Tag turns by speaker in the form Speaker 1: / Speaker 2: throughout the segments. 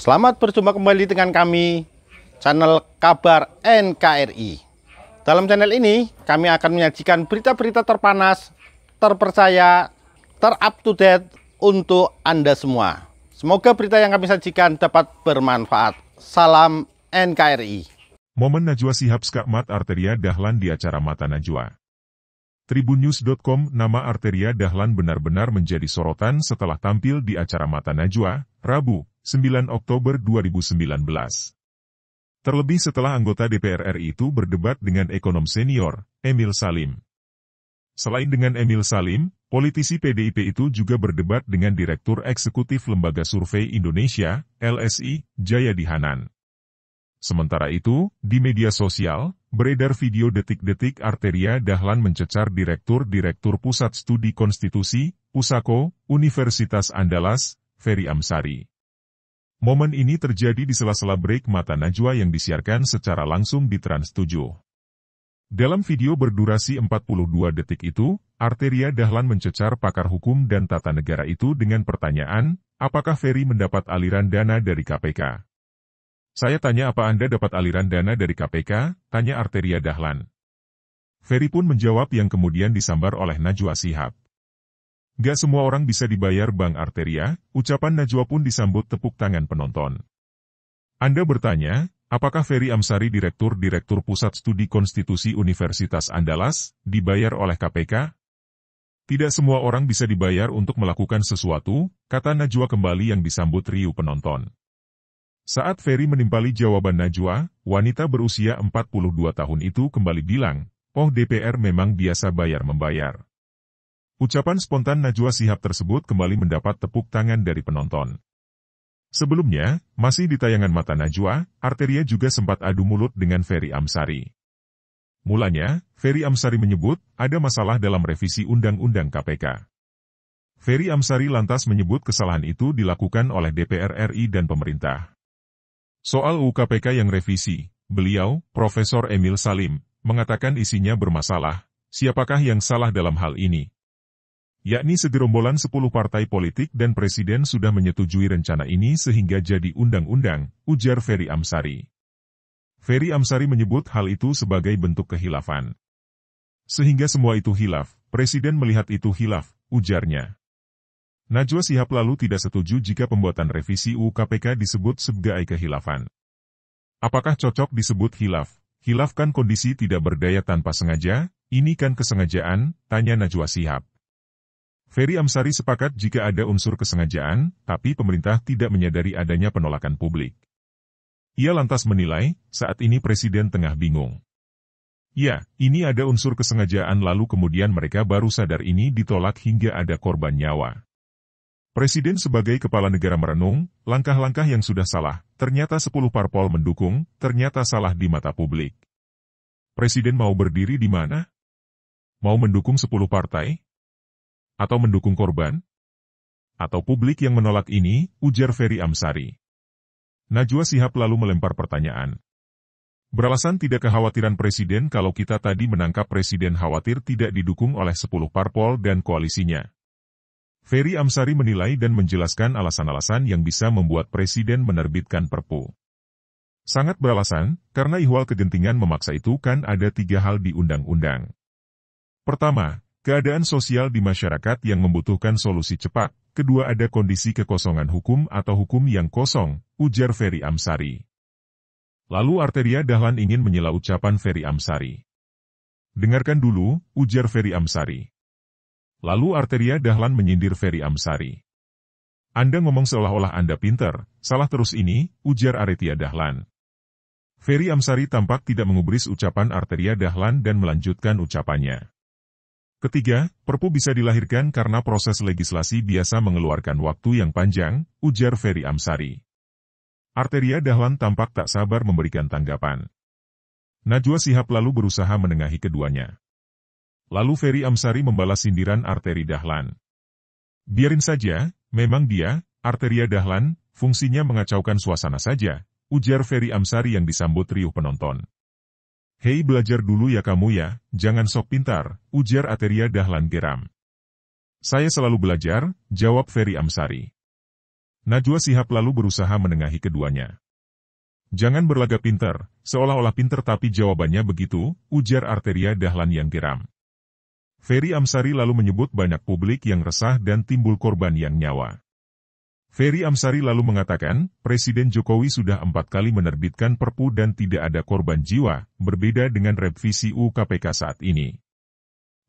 Speaker 1: Selamat berjumpa kembali dengan kami, channel Kabar NKRI. Dalam channel ini, kami akan menyajikan berita-berita terpanas, terpercaya, terup-to-date untuk Anda semua. Semoga berita yang kami sajikan dapat bermanfaat. Salam NKRI.
Speaker 2: Momen Najwa Shihab skakmat Arteria Dahlan di acara Mata Najwa. Tribunnews.com. Nama Arteria Dahlan benar-benar menjadi sorotan setelah tampil di acara Mata Najwa, Rabu, 9 Oktober 2019. Terlebih setelah anggota DPR RI itu berdebat dengan ekonom senior, Emil Salim. Selain dengan Emil Salim, politisi PDIP itu juga berdebat dengan Direktur Eksekutif Lembaga Survei Indonesia, LSI, Jayadi Hanan. Sementara itu, di media sosial, beredar video detik-detik Arteria Dahlan mencecar Direktur Pusat Studi Konstitusi, Pusako, Universitas Andalas, Ferry Amsari. Momen ini terjadi di sela-sela break Mata Najwa yang disiarkan secara langsung di Trans 7. Dalam video berdurasi 42 detik itu, Arteria Dahlan mencecar pakar hukum dan tata negara itu dengan pertanyaan, apakah Ferry mendapat aliran dana dari KPK? Saya tanya apa Anda dapat aliran dana dari KPK, tanya Arteria Dahlan. Ferry pun menjawab yang kemudian disambar oleh Najwa Shihab. Gak semua orang bisa dibayar Bang Arteria, ucapan Najwa pun disambut tepuk tangan penonton. Anda bertanya, apakah Ferry Amsari Direktur Pusat Studi Konstitusi Universitas Andalas, dibayar oleh KPK? Tidak semua orang bisa dibayar untuk melakukan sesuatu, kata Najwa kembali yang disambut riuh penonton. Saat Ferry menimpali jawaban Najwa, wanita berusia 42 tahun itu kembali bilang, oh DPR memang biasa bayar-membayar. Ucapan spontan Najwa Shihab tersebut kembali mendapat tepuk tangan dari penonton. Sebelumnya, masih di tayangan Mata Najwa, Arteria juga sempat adu mulut dengan Ferry Amsari. Mulanya, Ferry Amsari menyebut ada masalah dalam revisi Undang-Undang KPK. Ferry Amsari lantas menyebut kesalahan itu dilakukan oleh DPR RI dan pemerintah. Soal UU KPK yang revisi, beliau, Profesor Emil Salim, mengatakan isinya bermasalah. Siapakah yang salah dalam hal ini? Yakni segerombolan 10 partai politik dan presiden sudah menyetujui rencana ini sehingga jadi undang-undang, ujar Ferry Amsari. Ferry Amsari menyebut hal itu sebagai bentuk kehilafan. Sehingga semua itu hilaf, presiden melihat itu hilaf, ujarnya. Najwa Shihab lalu tidak setuju jika pembuatan revisi UU KPK disebut sebagai kehilafan. Apakah cocok disebut hilaf? Hilaf kan kondisi tidak berdaya tanpa sengaja, ini kan kesengajaan, tanya Najwa Shihab. Ferry Amsari sepakat jika ada unsur kesengajaan, tapi pemerintah tidak menyadari adanya penolakan publik. Ia lantas menilai, saat ini presiden tengah bingung. Ya, ini ada unsur kesengajaan lalu kemudian mereka baru sadar ini ditolak hingga ada korban nyawa. Presiden sebagai kepala negara merenung, langkah-langkah yang sudah salah, ternyata 10 parpol mendukung, ternyata salah di mata publik. Presiden mau berdiri di mana? Mau mendukung 10 partai? Atau mendukung korban? Atau publik yang menolak ini, ujar Ferry Amsari. Najwa Shihab lalu melempar pertanyaan. Beralasan tidak kekhawatiran presiden kalau kita tadi menangkap presiden khawatir tidak didukung oleh 10 parpol dan koalisinya. Ferry Amsari menilai dan menjelaskan alasan-alasan yang bisa membuat presiden menerbitkan Perpu. Sangat beralasan, karena ihwal kegentingan memaksa itu kan ada 3 hal di undang-undang. Pertama, keadaan sosial di masyarakat yang membutuhkan solusi cepat. Kedua ada kondisi kekosongan hukum atau hukum yang kosong, ujar Ferry Amsari. Lalu Arteria Dahlan ingin menyela ucapan Ferry Amsari. Dengarkan dulu, ujar Ferry Amsari. Lalu Arteria Dahlan menyindir Ferry Amsari. Anda ngomong seolah-olah Anda pinter, salah terus ini, ujar Arteria Dahlan. Ferry Amsari tampak tidak mengubris ucapan Arteria Dahlan dan melanjutkan ucapannya. Ketiga, Perpu bisa dilahirkan karena proses legislasi biasa mengeluarkan waktu yang panjang, ujar Ferry Amsari. Arteria Dahlan tampak tak sabar memberikan tanggapan. Najwa Shihab lalu berusaha menengahi keduanya. Lalu Ferry Amsari membalas sindiran Arteria Dahlan. Biarin saja, memang dia, Arteria Dahlan, fungsinya mengacaukan suasana saja, ujar Ferry Amsari yang disambut riuh penonton. Hei belajar dulu ya kamu ya, jangan sok pintar, ujar Arteria Dahlan geram. Saya selalu belajar, jawab Ferry Amsari. Najwa Shihab lalu berusaha menengahi keduanya. Jangan berlagak pinter, seolah-olah pinter tapi jawabannya begitu, ujar Arteria Dahlan yang geram. Ferry Amsari lalu menyebut banyak publik yang resah dan timbul korban yang nyawa. Ferry Amsari lalu mengatakan, Presiden Jokowi sudah 4 kali menerbitkan Perpu dan tidak ada korban jiwa, berbeda dengan revisi UU KPK saat ini.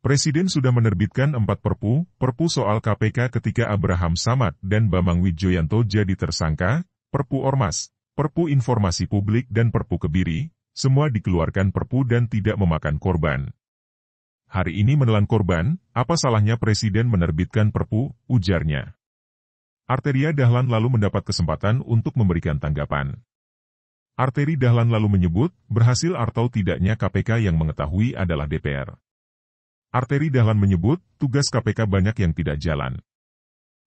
Speaker 2: Presiden sudah menerbitkan 4 Perpu, Perpu soal KPK ketika Abraham Samad dan Bambang Wijoyanto jadi tersangka, Perpu Ormas, Perpu Informasi Publik dan Perpu Kebiri, semua dikeluarkan Perpu dan tidak memakan korban. Hari ini menelan korban, apa salahnya Presiden menerbitkan Perpu, ujarnya. Arteria Dahlan lalu mendapat kesempatan untuk memberikan tanggapan. Arteri Dahlan lalu menyebut, berhasil atau tidaknya KPK yang mengetahui adalah DPR. Arteri Dahlan menyebut, tugas KPK banyak yang tidak jalan.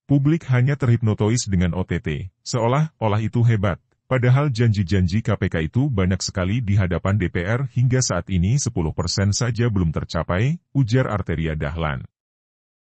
Speaker 2: Publik hanya terhipnotis dengan OTT, seolah-olah itu hebat, padahal janji-janji KPK itu banyak sekali di hadapan DPR hingga saat ini 10% saja belum tercapai, ujar Arteria Dahlan.